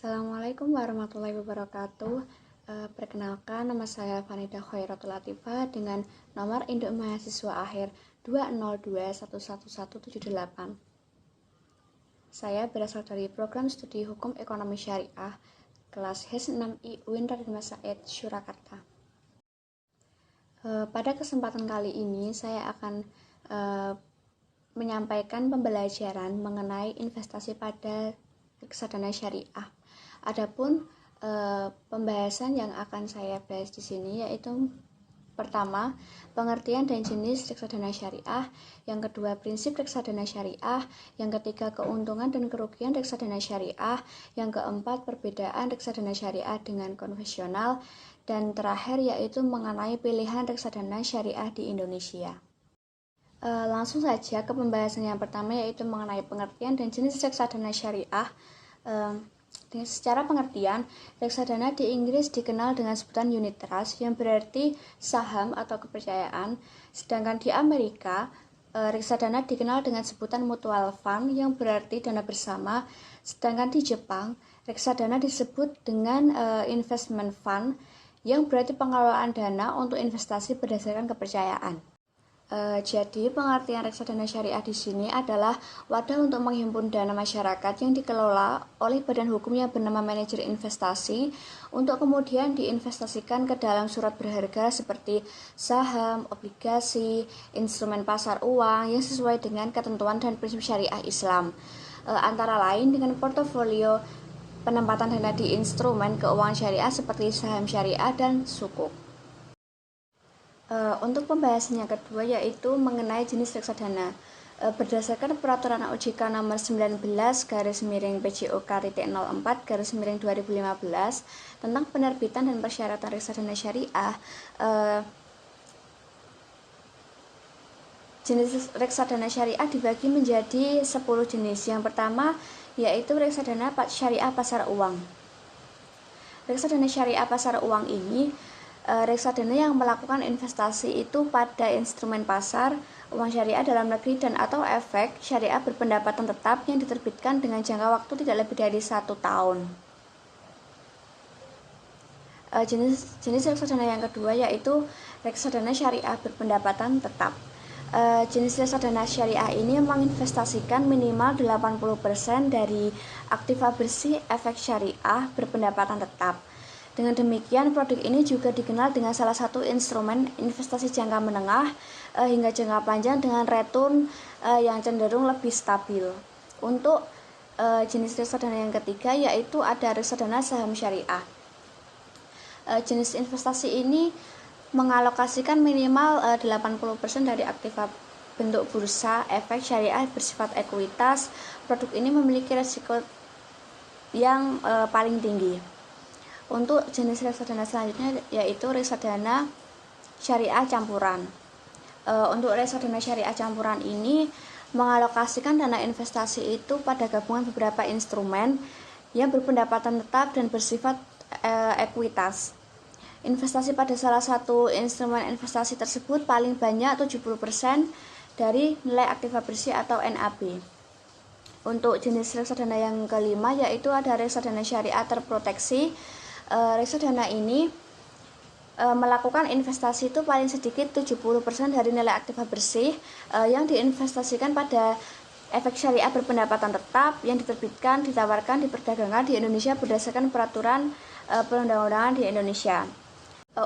Assalamualaikum warahmatullahi wabarakatuh. Perkenalkan, nama saya Fanida Khairatul Latifah dengan nomor induk mahasiswa akhir 202111178. Saya berasal dari program studi Hukum Ekonomi Syariah kelas HES6I UIN Raden Mas Said, Surakarta. Pada kesempatan kali ini saya akan menyampaikan pembelajaran mengenai investasi pada reksadana syariah. Adapun pembahasan yang akan saya bahas di sini yaitu pertama, pengertian dan jenis reksadana syariah, yang kedua, prinsip reksadana syariah, yang ketiga, keuntungan dan kerugian reksadana syariah, yang keempat, perbedaan reksadana syariah dengan konvensional, dan terakhir yaitu mengenai pilihan reksadana syariah di Indonesia. Langsung saja ke pembahasan yang pertama yaitu mengenai pengertian dan jenis reksadana syariah. Secara pengertian, reksadana di Inggris dikenal dengan sebutan unit trust yang berarti saham atau kepercayaan, sedangkan di Amerika reksadana dikenal dengan sebutan mutual fund yang berarti dana bersama, sedangkan di Jepang reksadana disebut dengan investment fund yang berarti pengelolaan dana untuk investasi berdasarkan kepercayaan. Jadi pengertian reksadana syariah di sini adalah wadah untuk menghimpun dana masyarakat yang dikelola oleh badan hukum yang bernama manajer investasi untuk kemudian diinvestasikan ke dalam surat berharga seperti saham, obligasi, instrumen pasar uang yang sesuai dengan ketentuan dan prinsip syariah Islam. Antara lain dengan portofolio penempatan dana di instrumen keuangan syariah seperti saham syariah dan sukuk. Untuk pembahasan yang kedua yaitu mengenai jenis reksadana. Berdasarkan peraturan OJK nomor 19/PJOK-04/2015 tentang penerbitan dan persyaratan reksadana syariah, jenis reksadana syariah dibagi menjadi 10 jenis. Yang pertama yaitu reksadana syariah pasar uang. Reksadana syariah pasar uang ini reksadana yang melakukan investasi itu pada instrumen pasar, uang syariah dalam negeri dan atau efek syariah berpendapatan tetap yang diterbitkan dengan jangka waktu tidak lebih dari 1 tahun. Jenis reksadana yang kedua yaitu reksadana syariah berpendapatan tetap. Jenis reksadana syariah ini menginvestasikan minimal 80% dari aktiva bersih efek syariah berpendapatan tetap. Dengan demikian, produk ini juga dikenal dengan salah satu instrumen investasi jangka menengah hingga jangka panjang dengan return yang cenderung lebih stabil. Untuk jenis reksadana yang ketiga yaitu ada reksadana saham syariah. Jenis investasi ini mengalokasikan minimal 80% dari aktiva bentuk bursa efek syariah bersifat ekuitas. Produk ini memiliki risiko yang paling tinggi. Untuk jenis reksadana selanjutnya yaitu reksadana syariah campuran. Untuk reksadana syariah campuran ini mengalokasikan dana investasi itu pada gabungan beberapa instrumen yang berpendapatan tetap dan bersifat ekuitas. Investasi pada salah satu instrumen investasi tersebut paling banyak 70% dari nilai aktiva bersih atau NAB. Untuk jenis reksadana yang kelima yaitu ada reksadana syariah terproteksi. Reksadana ini melakukan investasi itu paling sedikit 70% dari nilai aktiva bersih yang diinvestasikan pada efek syariah berpendapatan tetap yang diterbitkan, ditawarkan, diperdagangkan di Indonesia berdasarkan peraturan perundang-undangan di Indonesia.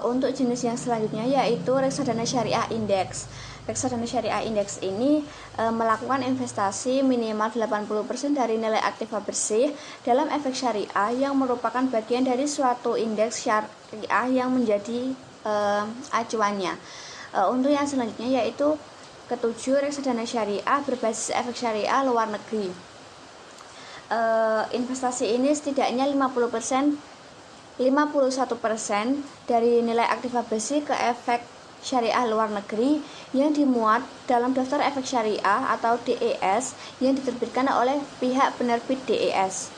Untuk jenis yang selanjutnya yaitu reksadana syariah indeks. Reksadana syariah indeks ini melakukan investasi minimal 80% dari nilai aktiva bersih dalam efek syariah yang merupakan bagian dari suatu indeks syariah yang menjadi acuannya. Untuk yang selanjutnya yaitu ketujuh reksadana syariah berbasis efek syariah luar negeri. Investasi ini setidaknya 51% dari nilai aktiva bersih ke efek syariah luar negeri yang dimuat dalam daftar efek syariah atau DES yang diterbitkan oleh pihak penerbit DES.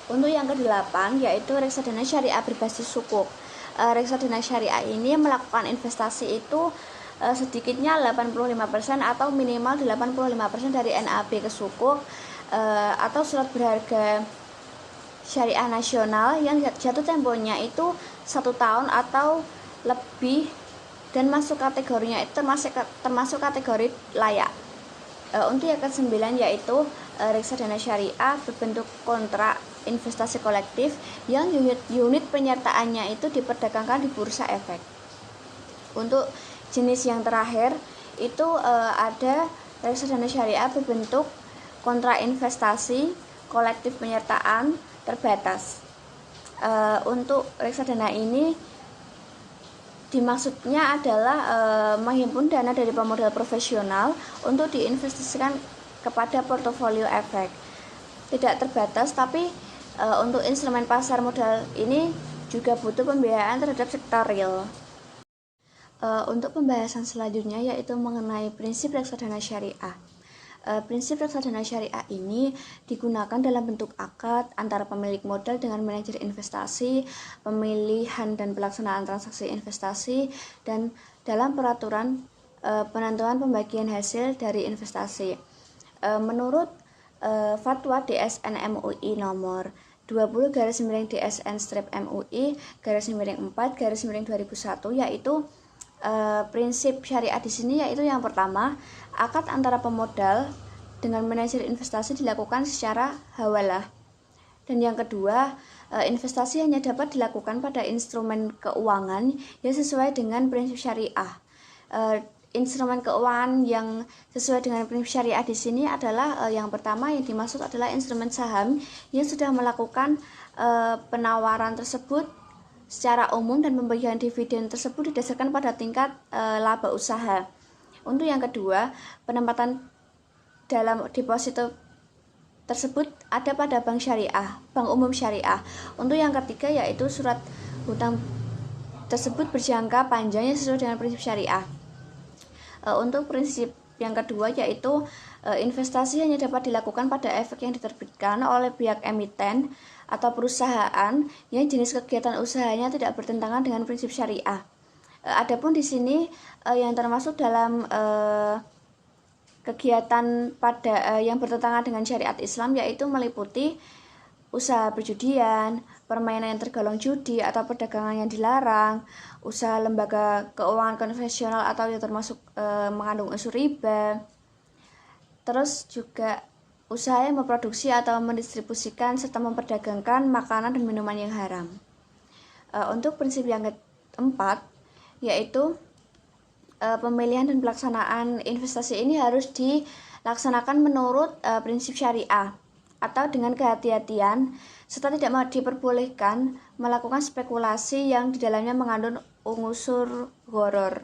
Untuk yang ke-8 yaitu reksadana syariah berbasis sukuk. Reksadana syariah ini melakukan investasi itu sedikitnya 85% atau minimal 85% dari NAB ke sukuk atau surat berharga syariah nasional yang jatuh temponya itu 1 tahun atau lebih dan masuk kategorinya itu termasuk kategori layak. Untuk yang ke-9 yaitu reksadana syariah berbentuk kontrak investasi kolektif yang unit penyertaannya itu diperdagangkan di bursa efek. Untuk jenis yang terakhir itu ada reksadana syariah berbentuk kontrak investasi kolektif penyertaan terbatas. Untuk reksadana ini dimaksudnya adalah menghimpun dana dari pemodal profesional untuk diinvestasikan kepada portofolio efek. Tidak terbatas, tapi untuk instrumen pasar modal ini juga butuh pembiayaan terhadap sektor real. Untuk pembahasan selanjutnya yaitu mengenai prinsip reksadana syariah. Prinsip reksadana syariah ini digunakan dalam bentuk akad antara pemilik modal dengan manajer investasi, pemilihan dan pelaksanaan transaksi investasi, dan dalam peraturan penentuan pembagian hasil dari investasi. Menurut Fatwa DSN MUI nomor 20/DSN-MUI/4/2001 yaitu prinsip syariah di sini yaitu yang pertama, akad antara pemodal dengan manajer investasi dilakukan secara hawalah. Dan yang kedua, investasi hanya dapat dilakukan pada instrumen keuangan yang sesuai dengan prinsip syariah. Instrumen keuangan yang sesuai dengan prinsip syariah di sini adalah yang pertama yang dimaksud adalah instrumen saham yang sudah melakukan penawaran tersebut secara umum dan pembagian dividen tersebut didasarkan pada tingkat laba usaha. Untuk yang kedua, penempatan dalam deposito tersebut ada pada bank syariah, bank umum syariah. Untuk yang ketiga yaitu surat hutang tersebut berjangka panjang yang sesuai dengan prinsip syariah. Untuk prinsip yang kedua yaitu investasi hanya dapat dilakukan pada efek yang diterbitkan oleh pihak emiten atau perusahaan yang jenis kegiatan usahanya tidak bertentangan dengan prinsip syariah. Adapun di sini yang termasuk dalam kegiatan yang bertentangan dengan syariat Islam yaitu meliputi usaha perjudian, permainan yang tergolong judi atau perdagangan yang dilarang, usaha lembaga keuangan konvensional atau yang termasuk mengandung unsur riba. Terus juga usaha yang memproduksi atau mendistribusikan serta memperdagangkan makanan dan minuman yang haram. Untuk prinsip yang keempat yaitu pemilihan dan pelaksanaan investasi ini harus dilaksanakan menurut prinsip syariah atau dengan kehati-hatian serta tidak diperbolehkan melakukan spekulasi yang di dalamnya mengandung unsur gharar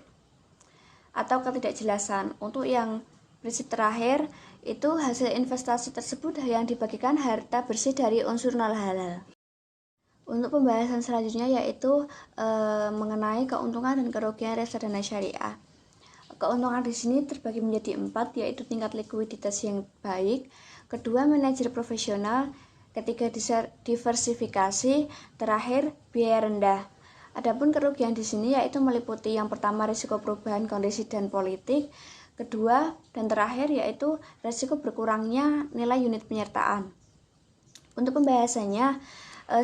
atau ketidakjelasan. Untuk yang prinsip terakhir itu hasil investasi tersebut yang dibagikan harta bersih dari unsur non halal. Untuk pembahasan selanjutnya yaitu mengenai keuntungan dan kerugian reksadana syariah. Keuntungan di sini terbagi menjadi 4 yaitu tingkat likuiditas yang baik, kedua manajer profesional, ketiga diversifikasi, terakhir biaya rendah. Adapun kerugian di sini yaitu meliputi yang pertama risiko perubahan kondisi dan politik, kedua dan terakhir yaitu risiko berkurangnya nilai unit penyertaan. Untuk pembahasannya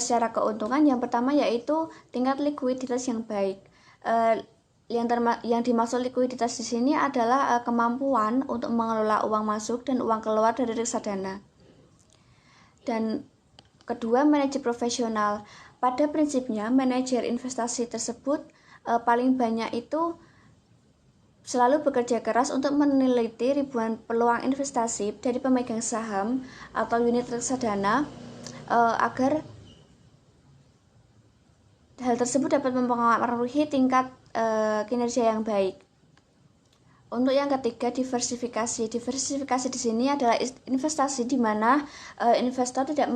secara keuntungan yang pertama yaitu tingkat likuiditas yang baik. Yang dimaksud likuiditas di sini adalah kemampuan untuk mengelola uang masuk dan uang keluar dari reksadana. Dan kedua manajer profesional. Pada prinsipnya manajer investasi tersebut paling banyak itu selalu bekerja keras untuk meneliti ribuan peluang investasi dari pemegang saham atau unit reksadana agar hal tersebut dapat mempengaruhi tingkat kinerja yang baik. Untuk yang ketiga diversifikasi. Diversifikasi di sini adalah investasi di mana investor tidak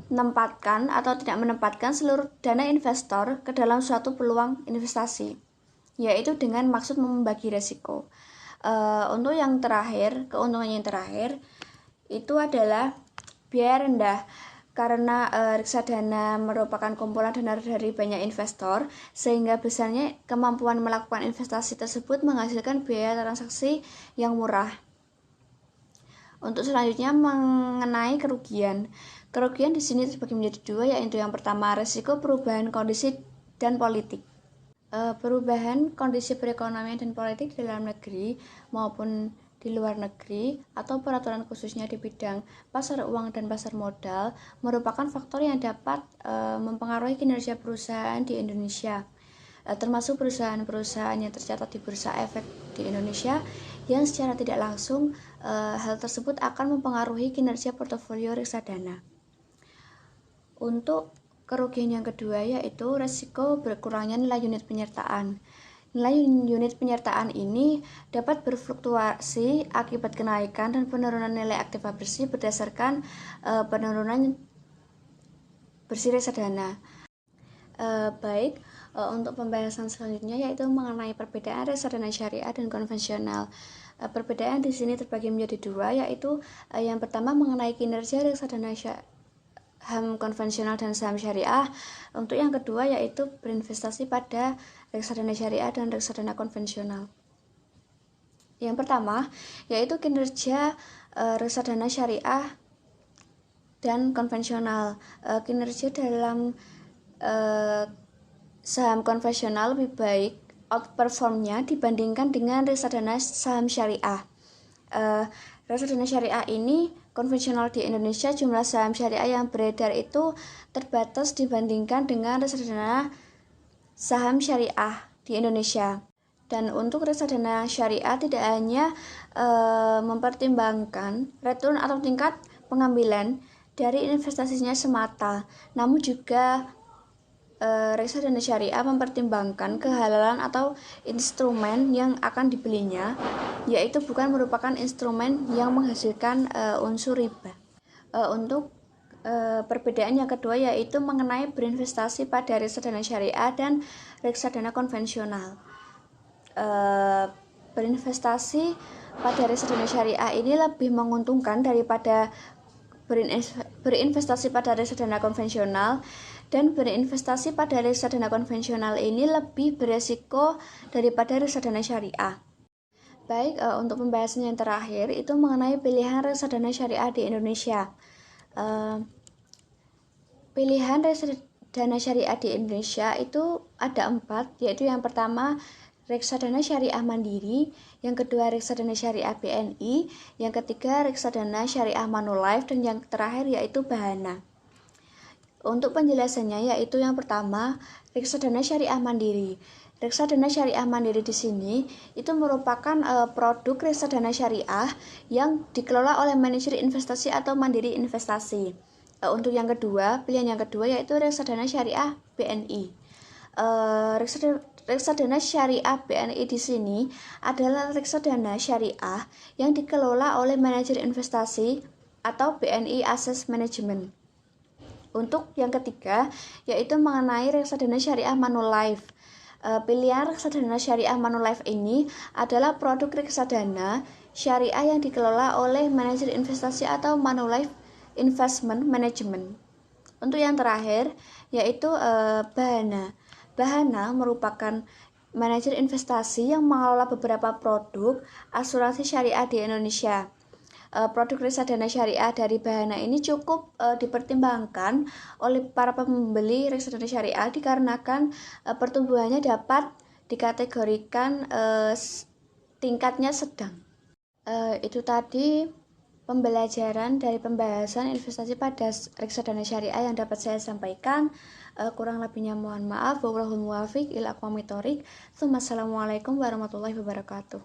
menempatkan seluruh dana investor ke dalam suatu peluang investasi, yaitu dengan maksud membagi risiko. Untuk yang terakhir, keuntungan yang terakhir itu adalah biaya rendah. Karena reksadana merupakan kumpulan dana dari banyak investor, sehingga besarnya kemampuan melakukan investasi tersebut menghasilkan biaya transaksi yang murah. Untuk selanjutnya mengenai kerugian. Kerugian di sini terbagi menjadi dua, yaitu yang pertama risiko perubahan kondisi dan politik. Perubahan kondisi perekonomian dan politik di dalam negeri maupun di luar negeri atau peraturan khususnya di bidang pasar uang dan pasar modal merupakan faktor yang dapat mempengaruhi kinerja perusahaan di Indonesia, termasuk perusahaan-perusahaan yang tercatat di Bursa Efek di Indonesia yang secara tidak langsung hal tersebut akan mempengaruhi kinerja portofolio reksadana. Untuk kerugian yang kedua yaitu resiko berkurangnya nilai unit penyertaan. Nilai unit penyertaan ini dapat berfluktuasi akibat kenaikan dan penurunan nilai aktiva bersih berdasarkan penurunan bersih reksadana. Untuk pembahasan selanjutnya yaitu mengenai perbedaan reksadana syariah dan konvensional. Perbedaan di sini terbagi menjadi dua, yaitu yang pertama mengenai kinerja reksadana saham konvensional dan saham syariah. Untuk yang kedua yaitu berinvestasi pada reksadana syariah dan reksadana konvensional. Yang pertama yaitu kinerja reksadana syariah dan konvensional. Kinerja dalam saham konvensional lebih baik outperformnya dibandingkan dengan reksadana saham syariah. Reksadana syariah ini konvensional di Indonesia, jumlah saham syariah yang beredar itu terbatas dibandingkan dengan reksadana saham syariah di Indonesia. Dan untuk reksadana syariah tidak hanya mempertimbangkan return atau tingkat pengambilan dari investasinya semata, namun juga reksadana syariah mempertimbangkan kehalalan atau instrumen yang akan dibelinya, yaitu bukan merupakan instrumen yang menghasilkan unsur riba. Untuk perbedaan yang kedua yaitu mengenai berinvestasi pada reksadana syariah dan reksadana konvensional. Berinvestasi pada reksadana syariah ini lebih menguntungkan daripada berinvestasi pada reksadana konvensional, dan berinvestasi pada reksadana konvensional ini lebih beresiko daripada reksadana syariah. Untuk pembahasan yang terakhir itu mengenai pilihan reksadana syariah di Indonesia. Pilihan reksadana syariah di Indonesia itu ada 4, yaitu yang pertama reksadana syariah mandiri, yang kedua reksadana syariah BNI, yang ketiga reksadana syariah Manulife, dan yang terakhir yaitu Bahana. Untuk penjelasannya yaitu yang pertama reksadana syariah mandiri. Reksadana syariah mandiri di sini itu merupakan produk reksadana syariah yang dikelola oleh manajer investasi atau mandiri investasi. Untuk yang kedua, pilihan yang kedua yaitu reksadana syariah BNI. Reksadana syariah BNI di sini adalah reksadana syariah yang dikelola oleh manajer investasi atau BNI Asset Management. Untuk yang ketiga yaitu mengenai reksadana syariah Manulife. Pilihan reksadana syariah Manulife ini adalah produk reksadana syariah yang dikelola oleh manajer investasi atau Manulife Investment Management. Untuk yang terakhir yaitu Bahana. Bahana merupakan manajer investasi yang mengelola beberapa produk asuransi syariah di Indonesia. Produk reksadana syariah dari Bahana ini cukup dipertimbangkan oleh para pembeli reksadana syariah dikarenakan pertumbuhannya dapat dikategorikan tingkatnya sedang. Itu tadi pembelajaran dari pembahasan investasi pada reksadana syariah yang dapat saya sampaikan. Kurang lebihnya mohon maaf. Wallahul muwaffiq ila aqwamit thoriq. Assalamualaikum warahmatullahi wabarakatuh.